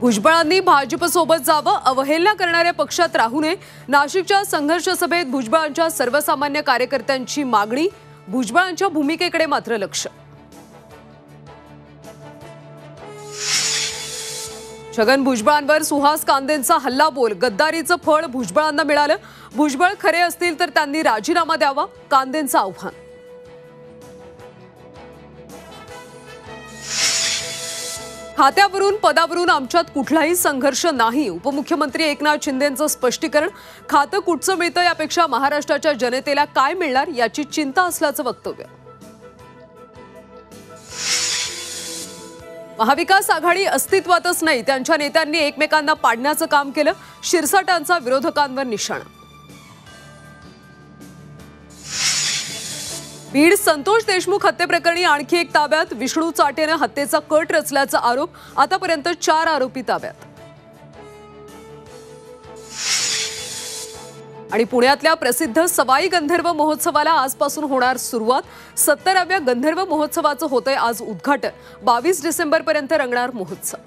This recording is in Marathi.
भुजबळांनी भाजपसोबत जावं, अवहेलना करणाऱ्या पक्षात राहू नये. नाशिकच्या संघर्ष सभेत भुजबळांच्या सर्वसामान्य कार्यकर्त्यांची मागणी. भुजबळांच्या भूमिकेकडे मात्र लक्ष. छगन भुजबळांवर सुहास कांदेंचा हल्लाबोल. गद्दारीचं फळ भुजबळांना मिळालं. भुजबळ खरे असतील तर त्यांनी राजीनामा द्यावा, कांदेंचं आव्हान. खात्यावरून पदावरून आमच्यात कुठलाही संघर्ष नाही. उपमुख्यमंत्री एकनाथ शिंदेंचं स्पष्टीकरण. खातं कुठचं मिळतं यापेक्षा महाराष्ट्राच्या जनतेला काय मिळणार याची चिंता असल्याचं वक्तव्य. महाविकास आघाडी अस्तित्वातच नाही. त्यांच्या नेत्यांनी एकमेकांना पाडण्याचं काम केलं. शिरसाटांचा विरोधकांवर निशाणा. बीड संतोष देशमुख हत्येप्रकरणी आणखी एक ताब्यात. विष्णू चाटेनं हत्येचा कट रचल्याचा आरोप. आतापर्यंत 4 आरोपी ताब्यात. आणि पुण्यातल्या प्रसिद्ध सवाई गंधर्व महोत्सवाला आजपासून होणार सुरुवात. 70व्या गंधर्व महोत्सवाचं होतंय आज उद्घाटन. 22 डिसेंबरपर्यंत रंगणार महोत्सव.